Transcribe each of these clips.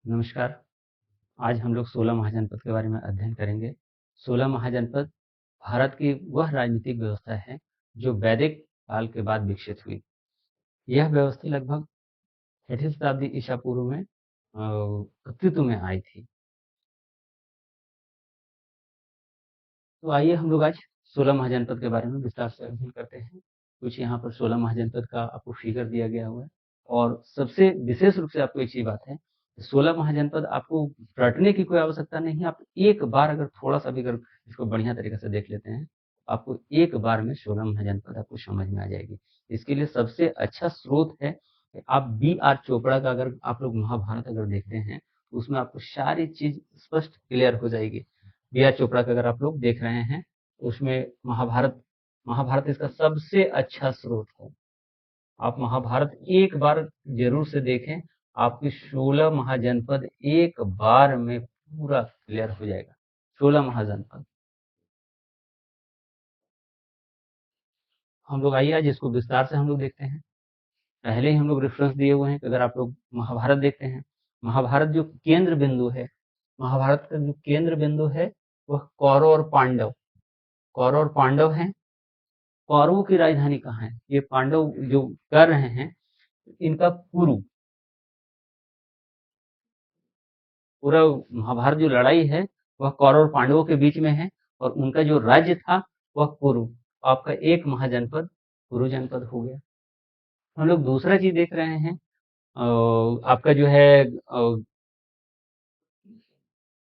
नमस्कार। आज हम लोग 16 महाजनपद के बारे में अध्ययन करेंगे। 16 महाजनपद भारत की वह राजनीतिक व्यवस्था है जो वैदिक काल के बाद विकसित हुई। यह व्यवस्था लगभग 6ठी शताब्दी ईसा पूर्व में अस्तित्व में आई थी। तो आइए हम लोग आज 16 महाजनपद के बारे में विस्तार से अध्ययन करते हैं। कुछ यहाँ पर 16 महाजनपद का आपको फिगर दिया गया हुआ है और सबसे विशेष रूप से आपको एक चीज बात है, 16 महाजनपद आपको रटने की कोई आवश्यकता नहीं है। आप एक बार अगर थोड़ा सा भी अगर इसको बढ़िया तरीके से देख लेते हैं, आपको एक बार में 16 महाजनपद आपको समझ में आ जाएगी। इसके लिए सबसे अच्छा स्रोत है कि आप B.R. चोपड़ा का अगर आप लोग महाभारत अगर देखते हैं तो उसमें आपको सारी चीज स्पष्ट क्लियर हो जाएगी। B.R. चोपड़ा का अगर आप लोग देख रहे हैं उसमें महाभारत महाभारत इसका सबसे अच्छा स्रोत है। आप महाभारत एक बार जरूर से देखें, आपकी 16 महाजनपद एक बार में पूरा क्लियर हो जाएगा। 16 महाजनपद हम लोग आइए आज इसको विस्तार से हम लोग देखते हैं। पहले ही हम लोग रेफरेंस दिए हुए हैं कि अगर आप लोग महाभारत देखते हैं, महाभारत जो केंद्र बिंदु है, महाभारत का जो केंद्र बिंदु है वह कौरव और पांडव, कौरव और पांडव हैं। कौरवों की राजधानी कहाँ है? ये पांडव जो कर रहे हैं इनका पूरा महाभारत जो लड़ाई है वह कौरव और पांडवों के बीच में है और उनका जो राज्य था वह कुरु। आपका एक महाजनपद कुरु जनपद हो गया। हम लोग दूसरा चीज देख रहे हैं, आपका जो है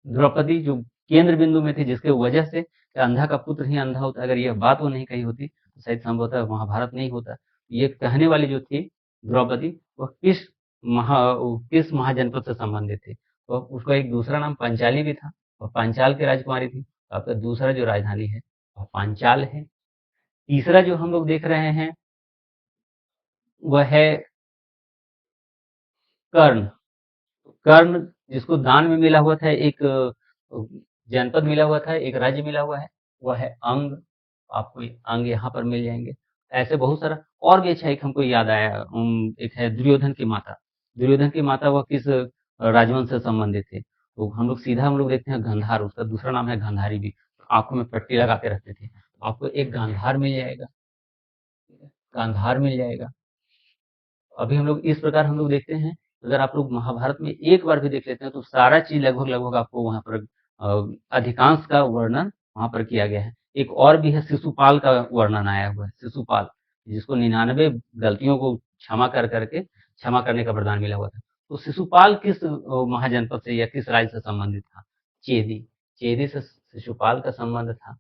द्रौपदी जो केंद्र बिंदु में थी, जिसके वजह से अंधा का पुत्र ही अंधा होता। अगर यह बात वो नहीं कही होती तो शायद संभवतः महाभारत नहीं होता। ये कहने वाली जो थी द्रौपदी, वह किस महाजनपद से संबंधित थी? तो उसका एक दूसरा नाम पंचाली भी था और पांचाल की राजकुमारी थी। तो आपका दूसरा जो राजधानी है वह पांचाल है। तीसरा जो हम लोग देख रहे हैं वह है कर्ण। कर्ण जिसको दान में मिला हुआ था, एक जनपद मिला हुआ था, एक राज्य मिला हुआ है, वह है अंग। आपको ये अंग यहाँ पर मिल जाएंगे। ऐसे बहुत सारा और भी अच्छा एक हमको याद आया, एक है दुर्योधन की माता। दुर्योधन की माता वह किस राजवंश से संबंधित थे? तो हम लोग देखते हैं गंधार, उसका दूसरा नाम है गंधारी भी। आंखों में पट्टी लगा के रखते थे। आपको एक गांधार मिल जाएगा, गांधार मिल जाएगा। अभी हम लोग इस प्रकार हम लोग देखते हैं। अगर आप लोग महाभारत में एक बार भी देख लेते हैं तो सारा चीज लगभग लगभग आपको वहां पर अधिकांश का वर्णन वहां पर किया गया है। एक और भी है, शिशुपाल का वर्णन आया हुआ है। शिशुपाल जिसको 99 गलतियों को क्षमा कर करके क्षमा करने का वरदान मिला हुआ था। तो शिशुपाल किस महाजनपद से या किस राज्य से संबंधित था? चेदी। चेदी से शिशुपाल का संबंध था।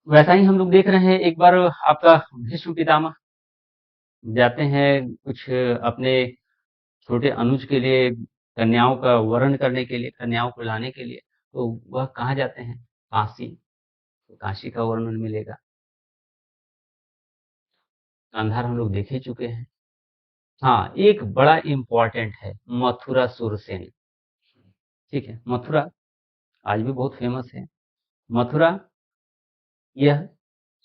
वैसा ही हम लोग देख रहे हैं, एक बार आपका भीष्म पितामह जाते हैं कुछ अपने छोटे अनुज के लिए कन्याओं का वरण करने के लिए, कन्याओं को लाने के लिए। तो वह कहाँ जाते हैं? काशी। तो काशी का वर्णन मिलेगा। गांधार हम लोग देख ही चुके हैं। हाँ, एक बड़ा इम्पोर्टेंट है, मथुरा सुरसेन। ठीक है, मथुरा आज भी बहुत फेमस है। मथुरा यह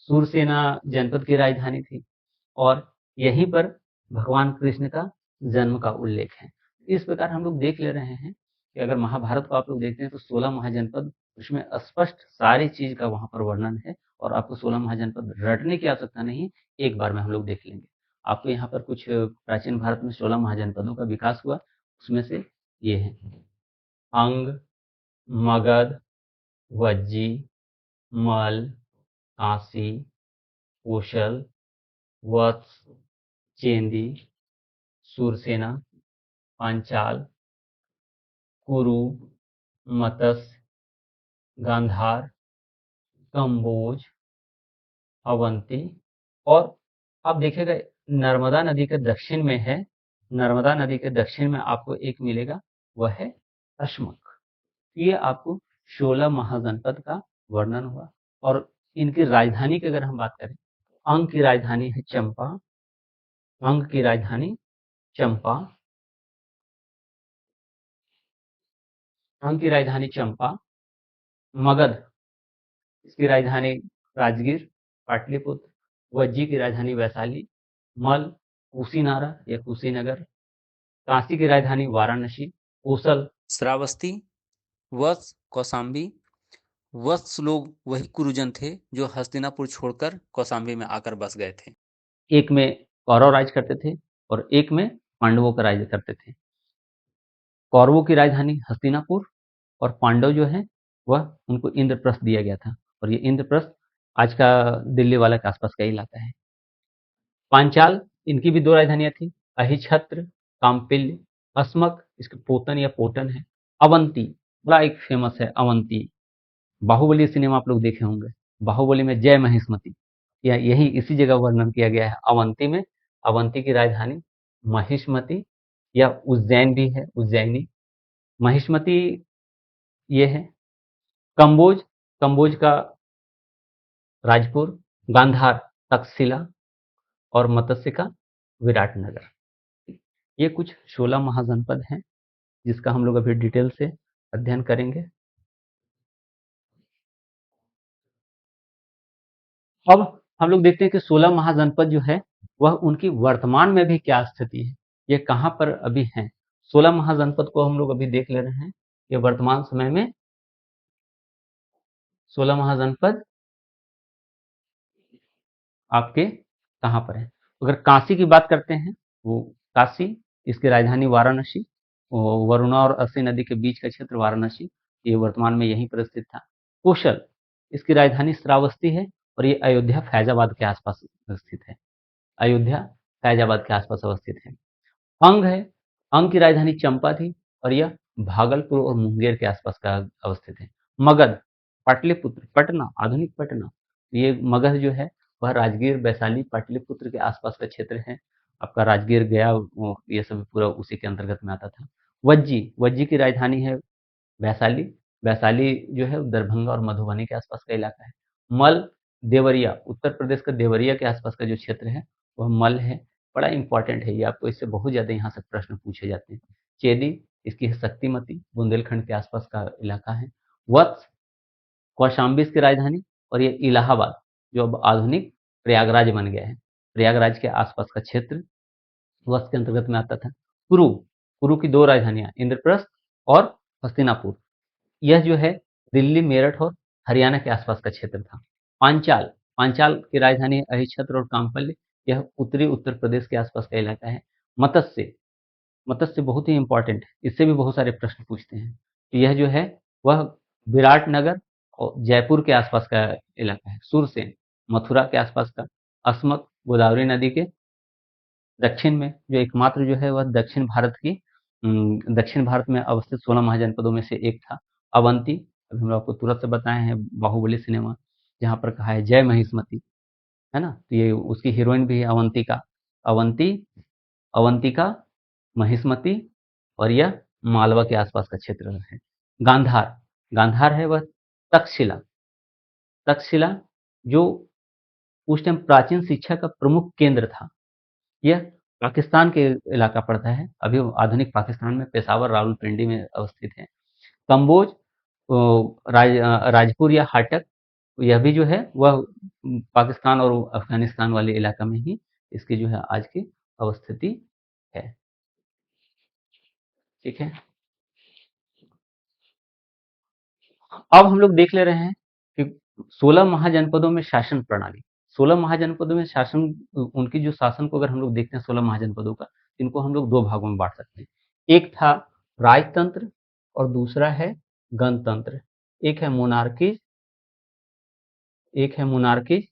सुरसेना जनपद की राजधानी थी और यहीं पर भगवान कृष्ण का जन्म का उल्लेख है। इस प्रकार हम लोग देख ले रहे हैं कि अगर महाभारत को आप लोग देखते हैं तो 16 महाजनपद, उसमें स्पष्ट सारी चीज का वहां पर वर्णन है और आपको 16 महाजनपद रटने की आवश्यकता नहीं, एक बार में हम लोग देख लेंगे। आपको यहाँ पर कुछ प्राचीन भारत में 16 महाजनपदों का विकास हुआ, उसमें से ये है अंग, मगध, वज्जी, मल, काशी, कौशल, वत्स, चेंदी, सूरसेना, पांचाल, कुरु, मत्स्य, गांधार, कंबोज, अवंती और आप देखिएगा नर्मदा नदी के दक्षिण में है। नर्मदा नदी के दक्षिण में आपको एक मिलेगा, वह है अश्मक। ये आपको 16 महाजनपद का वर्णन हुआ। और इनकी राजधानी की अगर हम बात करें, अंग की राजधानी है चंपा। अंग की राजधानी चंपा। अंग की राजधानी चंपा। मगध इसकी राजधानी राजगीर, पाटलिपुत्र। वज्जी की राजधानी वैशाली। मल कुशीनारा या कुशीनगर। काशी की राजधानी वाराणसी। कोसल, श्रावस्ती, वत्स, कौशाम्बी। वत्स लोग वही कुरुजन थे जो हस्तिनापुर छोड़कर कौशाम्बी में आकर बस गए थे। एक में कौरव राज करते थे और एक में पांडवों का राज करते थे। कौरवों की राजधानी हस्तिनापुर और पांडव जो है वह उनको इंद्रप्रस्थ दिया गया था, और ये इंद्रप्रस्थ आज का दिल्ली वाला के आसपास का इलाका है। पांचाल, इनकी भी दो राजधानियां थी, अहिछत्र, काम्पिल्य, अस्मक इसके पोतन या पोटन है, अवंती, बड़ा एक फेमस है अवंती। बाहुबली सिनेमा आप लोग देखे होंगे, बाहुबली में जय महिष्मति, या यही इसी जगह वर्णन किया गया है अवंती में। अवंती की राजधानी महिष्मति या उज्जैन भी है, उज्जैनी। महिष्मति ये है। कंबोज, कंबोज का राजपुर, गांधार तक्षशिला और मत्स्य का विराटनगर। ये कुछ 16 महाजनपद हैं जिसका हम लोग अभी डिटेल से अध्ययन करेंगे। अब हम लोग देखते हैं कि 16 महाजनपद जो है वह उनकी वर्तमान में भी क्या स्थिति है, ये कहाँ पर अभी हैं। 16 महाजनपद को हम लोग अभी देख ले रहे हैं कि वर्तमान समय में 16 महाजनपद आपके कहाँ पर है। अगर काशी की बात करते हैं, वो काशी, इसकी राजधानी वाराणसी, वरुणा और अस्सी नदी के बीच का क्षेत्र वाराणसी, ये वर्तमान में यहीं पर स्थित था। कौशल, इसकी राजधानी श्रावस्ती है और ये अयोध्या फैजाबाद के आसपास स्थित है। अयोध्या फैजाबाद के आसपास अवस्थित है। अंग है, अंग की राजधानी चंपा थी और यह भागलपुर और मुंगेर के आसपास का अवस्थित है। मगध, पाटलिपुत्र, पटना, आधुनिक पटना, ये मगध जो है वह राजगीर, वैशाली, पाटलिपुत्र के आसपास का क्षेत्र है। आपका राजगीर गया, ये सब पूरा उसी के अंतर्गत में आता था। वज्जी, वज्जी की राजधानी है वैशाली, वैशाली जो है दरभंगा और मधुबनी के आसपास का इलाका है। मल, देवरिया, उत्तर प्रदेश का देवरिया के आसपास का जो क्षेत्र है वह मल है। बड़ा इंपॉर्टेंट है ये, आपको इससे बहुत ज्यादा यहाँ से प्रश्न पूछे जाते हैं। चेदी, इसकी है शक्तिमती, बुंदेलखंड के आसपास का इलाका है। वत्स, कौशाम्बी इसकी राजधानी, और ये इलाहाबाद जो अब आधुनिक प्रयागराज बन गया है, प्रयागराज के आसपास का क्षेत्र वत्स के अंतर्गत में आता था। कुरु, कुरु की दो राजधानियां इंद्रप्रस्थ और हस्तिनापुर, यह जो है दिल्ली, मेरठ और हरियाणा के आसपास का क्षेत्र था। पांचाल, पांचाल की राजधानी है अहिछत्र और काम्पल्य, यह उत्तरी उत्तर प्रदेश के आसपास का इलाका है। मत्स्य, मत्स्य बहुत ही इंपॉर्टेंट है, इससे भी बहुत सारे प्रश्न पूछते हैं। यह जो है वह विराटनगर और जयपुर के आसपास का इलाका है। सुरसेन, मथुरा के आसपास का। अस्मक, गोदावरी नदी के दक्षिण में, जो एकमात्र जो है वह दक्षिण भारत में अवस्थित 16 महाजनपदों में से एक था। अवंती, अभी हम लोग आपको तुरंत से बताए हैं बाहुबली सिनेमा, जहाँ पर कहा है जय महिष्मति, है ना, तो ये उसकी हीरोइन भी है अवंतिका। अवंती, अवंतिका, महिष्मति, और यह मालवा के आसपास का क्षेत्र है। गांधार, गांधार है वह तक्षशिला, तक्षशिला जो उस टाइम प्राचीन शिक्षा का प्रमुख केंद्र था। यह पाकिस्तान के इलाका पड़ता है, अभी आधुनिक पाकिस्तान में पेशावर, रावलपिंडी में अवस्थित है। कम्बोज, राजपुर या हाटक, यह भी जो है वह पाकिस्तान और अफगानिस्तान वाले इलाका में ही इसकी जो है आज की अवस्थिति है। ठीक है, अब हम लोग देख ले रहे हैं कि 16 महाजनपदों में शासन प्रणाली, 16 महाजनपदों में शासन, उनकी जो शासन को अगर हम लोग देखते हैं 16 महाजनपदों का, इनको हम लोग दो भागों में बांट सकते हैं। एक था राजतंत्र और दूसरा है गणतंत्र। एक है मोनार्की, एक है मोनार्की।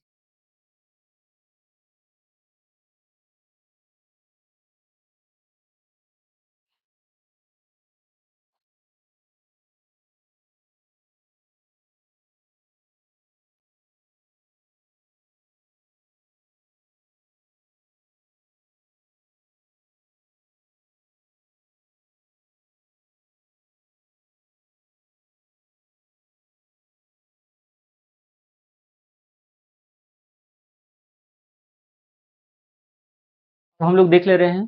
तो हम लोग देख ले रहे हैं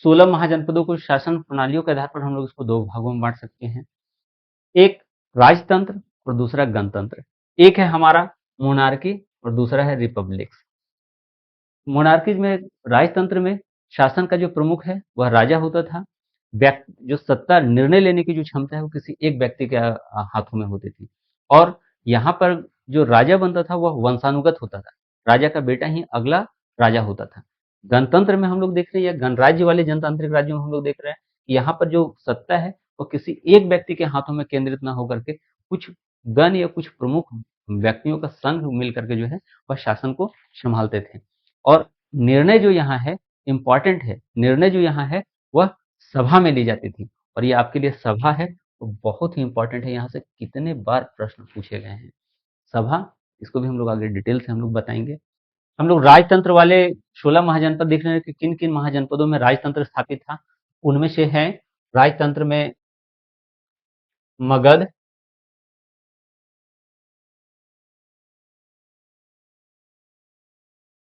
16 महाजनपदों को शासन प्रणालियों के आधार पर हम लोग इसको दो भागों में बांट सकते हैं। एक राजतंत्र और दूसरा गणतंत्र। एक है हमारा मोनार्की और दूसरा है रिपब्लिक्स। मोनार्की में, राजतंत्र में शासन का जो प्रमुख है वह राजा होता था। जो सत्ता निर्णय लेने की जो क्षमता है वो किसी एक व्यक्ति के हाथों में होती थी। और यहाँ पर जो राजा बनता था वह वंशानुगत होता था, राजा का बेटा ही अगला राजा होता था। गणतंत्र में हम लोग देख रहे हैं या गणराज्य वाले जनतांत्रिक राज्यों में हम लोग देख रहे हैं, यहाँ पर जो सत्ता है वो किसी एक व्यक्ति के हाथों में केंद्रित ना होकर के कुछ गण या कुछ प्रमुख व्यक्तियों का संघ मिल करके जो है वह शासन को संभालते थे। और निर्णय जो यहाँ है इम्पॉर्टेंट है, निर्णय जो यहाँ है वह सभा में ली जाती थी। और ये आपके लिए सभा है तो बहुत ही इंपॉर्टेंट है, यहाँ से कितने बार प्रश्न पूछे गए हैं। सभा, इसको भी हम लोग आगे डिटेल से हम लोग बताएंगे। हम लोग राजतंत्र वाले 16 महाजनपद देख रहे हैं कि किन किन महाजनपदों में राजतंत्र स्थापित था। उनमें से है राजतंत्र में मगध,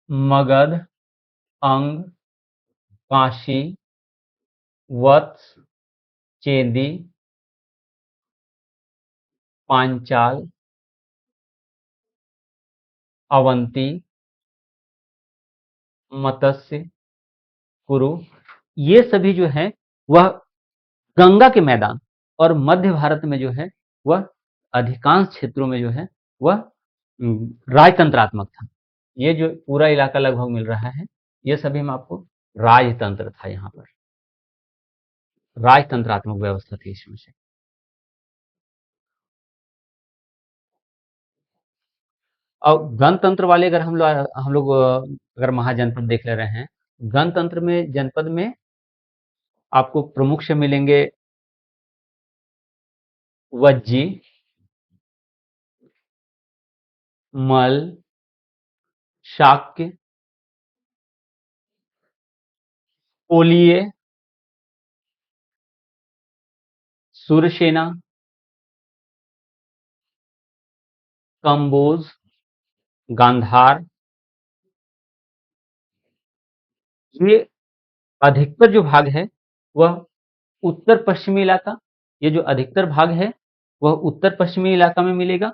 मगध, अंग, काशी, वत्स, चेदी, पांचाल, अवंती, मत्स्य, कुरु। ये सभी जो है वह गंगा के मैदान और मध्य भारत में जो है वह अधिकांश क्षेत्रों में जो है वह राजतंत्रात्मक था। ये जो पूरा इलाका लगभग मिल रहा है ये सभी में आपको राजतंत्र था। यहाँ पर राजतंत्रात्मक व्यवस्था थी इसमें से। और गणतंत्र वाले अगर हम लोग अगर महाजनपद देख ले रहे हैं, गणतंत्र में जनपद में आपको प्रमुख से मिलेंगे वज्जी, मल, शाक्य, कोलिय, सुरसेना, कंबोज, गांधार। ये अधिकतर जो भाग है वह उत्तर पश्चिमी इलाका, ये जो अधिकतर भाग है वह उत्तर पश्चिमी इलाका में मिलेगा,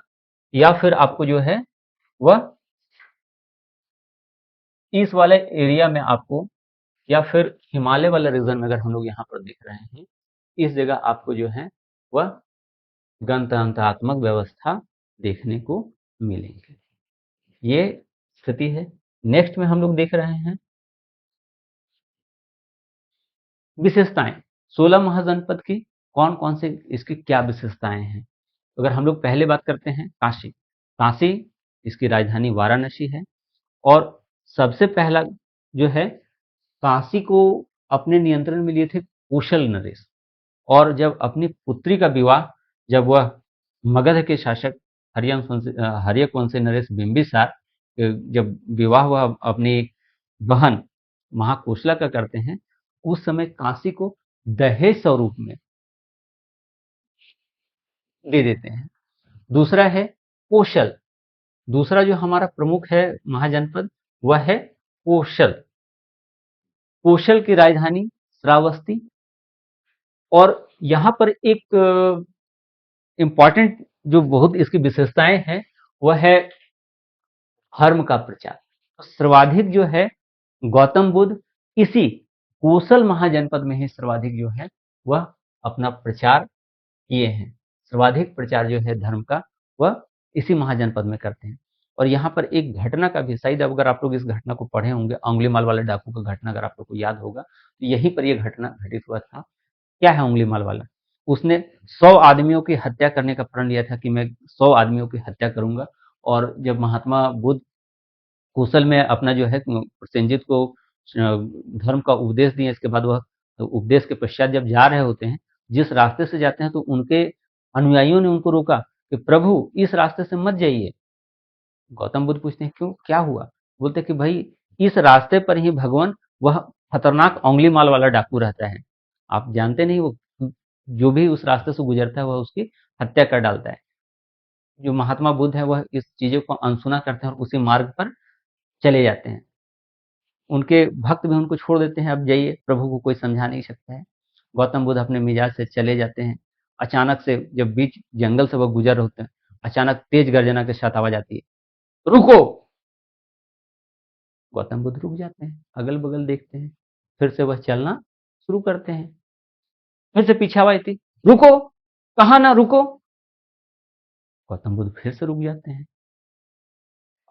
या फिर आपको जो है वह इस वाले एरिया में आपको, या फिर हिमालय वाला रीजन में अगर हम लोग यहाँ पर देख रहे हैं, इस जगह आपको जो है वह गणतंत्रात्मक व्यवस्था देखने को मिलेंगे। ये स्थिति है। नेक्स्ट में हम लोग देख रहे हैं विशेषताएं। 16 महाजनपद की कौन कौन से इसकी क्या विशेषताएं हैं। अगर हम लोग पहले बात करते हैं काशी, काशी इसकी राजधानी वाराणसी है। और सबसे पहला जो है काशी को अपने नियंत्रण में लिए थे कौशल नरेश। और जब अपनी पुत्री का विवाह, जब वह मगध के शासक हर्यक वंशी नरेश बिंबिसार जब विवाह हुआ अपनी बहन महाकोशला का करते हैं, उस समय काशी को दहेज स्वरूप में दे देते हैं। दूसरा है कौशल, दूसरा जो हमारा प्रमुख है महाजनपद वह है कौशल। कौशल की राजधानी श्रावस्ती। और यहाँ पर एक इम्पॉर्टेंट जो बहुत इसकी विशेषताएं हैं वह है धर्म का प्रचार। तो सर्वाधिक जो है गौतम बुद्ध इसी कौशल महाजनपद में ही सर्वाधिक जो है वह अपना प्रचार किए हैं। सर्वाधिक प्रचार जो है धर्म का वह इसी महाजनपद में करते हैं। और यहाँ पर एक घटना का भी, शायद अगर आप लोग इस घटना को पढ़े होंगे, अंगुलीमाल वाले डाकू का घटना अगर आप लोग को याद होगा तो यहीं पर यह घटना घटित हुआ था। क्या है अंगुलीमाल वाला? उसने 100 आदमियों की हत्या करने का प्रण लिया था कि मैं 100 आदमियों की हत्या करूंगा। और जब महात्मा बुद्ध कौशल में अपना जो है प्रसेनजित को धर्म का उपदेश दिए, इसके बाद वह उपदेश के पश्चात जब जा रहे होते हैं, जिस रास्ते से जाते हैं तो उनके अनुयायियों ने उनको रोका कि प्रभु इस रास्ते से मत जाइए। गौतम बुद्ध पूछते हैं क्यों, क्या हुआ? बोलते कि भाई इस रास्ते पर ही भगवान वह खतरनाक उंगली माल वाला डाकू रहता है। आप जानते नहीं वो जो भी उस रास्ते से गुजरता है वह उसकी हत्या कर डालता है। जो महात्मा बुद्ध है वह इस चीजों को अनसुना करते हैं और उसी मार्ग पर चले जाते हैं। उनके भक्त भी उनको छोड़ देते हैं, अब जाइए, प्रभु को कोई समझा नहीं सकता है। गौतम बुद्ध अपने मिजाज से चले जाते हैं। अचानक से जब बीच जंगल से वह गुजर होते हैं, अचानक तेज गर्जना के साथ आवाज आती है, रुको। गौतम बुद्ध रुक जाते हैं, अगल बगल देखते हैं, फिर से वह चलना शुरू करते हैं। फिर से पीछे आवाज थी, रुको, कहा ना रुको। गौतम बुद्ध फिर से रुक जाते हैं।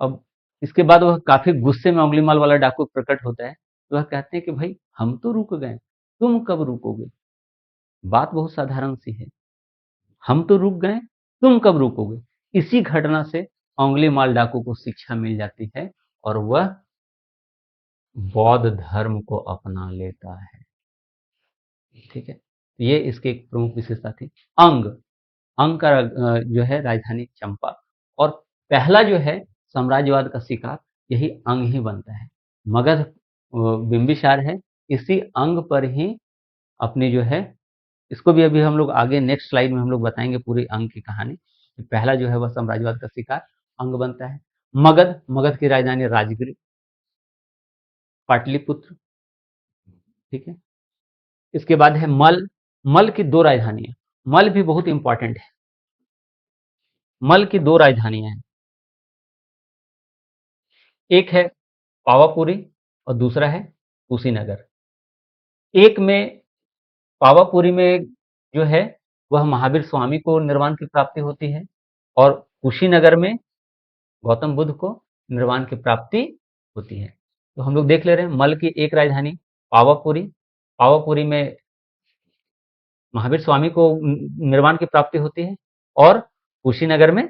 अब इसके बाद वह काफी गुस्से में अंगुलीमाल वाला डाकू प्रकट होता है। तो वह कहते हैं कि भाई हम तो रुक गए, तुम कब रुकोगे? बात बहुत साधारण सी है, हम तो रुक गए, तुम कब रुकोगे? इसी घटना से अंगुलीमाल डाकू को शिक्षा मिल जाती है और वह बौद्ध धर्म को अपना लेता है। ठीक है, ये इसकी एक प्रमुख विशेषता थी। अंग, अंग का जो है राजधानी चंपा, और पहला जो है साम्राज्यवाद का शिकार यही अंग ही बनता है। मगध बिंबिसार है, इसी अंग पर ही अपनी जो है, इसको भी अभी हम लोग आगे नेक्स्ट स्लाइड में हम लोग बताएंगे पूरी अंग की कहानी। पहला जो है वह साम्राज्यवाद का शिकार अंग बनता है। मगध, मगध की राजधानी राजगिर, पाटलिपुत्र। ठीक है, इसके बाद है मल, मल की दो राजधानियां, मल भी बहुत इंपॉर्टेंट है। मल की दो राजधानियां हैं, एक है पावापुरी और दूसरा है कुशीनगर। एक में पावापुरी में जो है वह महावीर स्वामी को निर्वाण की प्राप्ति होती है, और कुशीनगर में गौतम बुद्ध को निर्वाण की प्राप्ति होती है। तो हम लोग देख ले रहे हैं, मल की एक राजधानी पावापुरी, पावापुरी में महावीर स्वामी को निर्वाण की प्राप्ति होती है, और कुशीनगर में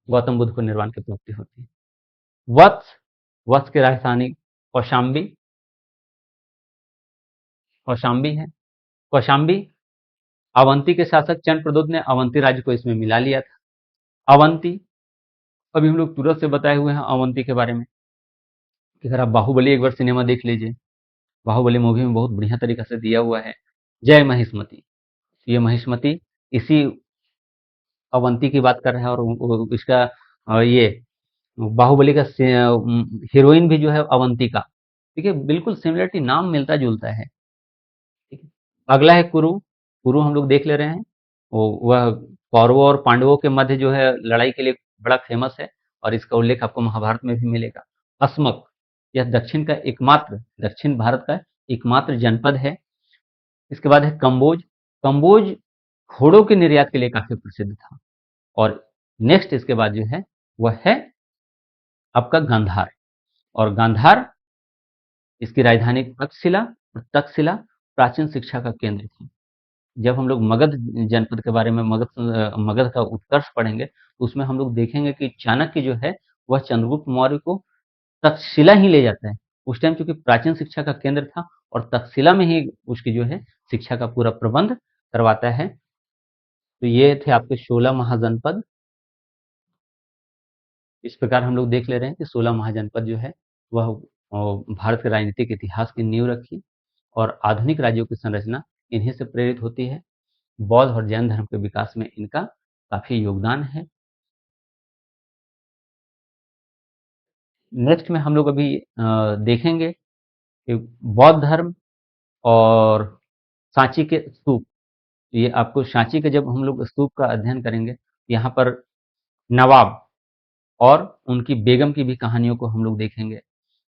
गौतम बुद्ध को निर्वाण की प्राप्ति होती है। वत्स, वत्स की राजधानी कौशाम्बी, कौशाम्बी है। कौशाम्बी, अवंती के शासक चंद्रप्रद्योत ने अवंती राज्य को इसमें मिला लिया था। अवंती, अभी हम लोग तुरंत से बताए हुए हैं अवंती के बारे में, कि अगर आप बाहुबली एक बार सिनेमा देख लीजिए, बाहुबली मूवी में बहुत बढ़िया तरीका से दिया हुआ है जय महिष्मति। ये महिष्मति इसी अवंती की बात कर रहा है, और इसका ये बाहुबली का हीरोइन भी जो है अवंती का। ठीक है, बिल्कुल सिमिलरिटी, नाम मिलता जुलता है। ठीक है, अगला है कुरु। कुरु हम लोग देख ले रहे हैं, वह कौरवों और पांडवों के मध्य जो है लड़ाई के लिए बड़ा फेमस है, और इसका उल्लेख आपको महाभारत में भी मिलेगा। अस्मक, यह दक्षिण का एकमात्र, दक्षिण भारत का एकमात्र जनपद है। इसके बाद है कंबोज। कंबोज घोड़ों के निर्यात के लिए काफी प्रसिद्ध था। और नेक्स्ट इसके बाद जो है वह है आपका गांधार, और गांधार, इसकी राजधानी तक्षशिला, और तक्षशिला प्राचीन शिक्षा का केंद्र थी। जब हम लोग मगध जनपद के बारे में, मगध का उत्कर्ष पढ़ेंगे, तो उसमें हम लोग देखेंगे कि चाणक्य जो है वह चंद्रगुप्त मौर्य को तक्षशिला ही ले जाता है। उस टाइम चूंकि प्राचीन शिक्षा का केंद्र था, और तक्षशिला में ही उसकी जो है शिक्षा का पूरा प्रबंध करवाता है। तो ये थे आपके 16 महाजनपद। इस प्रकार हम लोग देख ले रहे हैं कि 16 महाजनपद जो है वह भारत के राजनीतिक इतिहास की नींव रखी, और आधुनिक राज्यों की संरचना इन्हीं से प्रेरित होती है। बौद्ध और जैन धर्म के विकास में इनका काफी योगदान है। नेक्स्ट में हम लोग अभी देखेंगे कि बौद्ध धर्म और सांची के स्तूप। ये आपको सांची के जब हम लोग स्तूप का अध्ययन करेंगे, यहाँ पर नवाब और उनकी बेगम की भी कहानियों को हम लोग देखेंगे।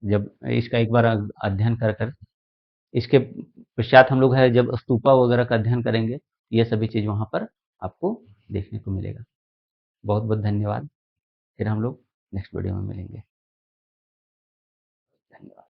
जब इसका एक बार अध्ययन कर कर, इसके पश्चात हम लोग है जब स्तूपा वगैरह का अध्ययन करेंगे, ये सभी चीज वहां पर आपको देखने को मिलेगा। बहुत बहुत धन्यवाद। फिर हम लोग नेक्स्ट वीडियो में मिलेंगे। धन्यवाद।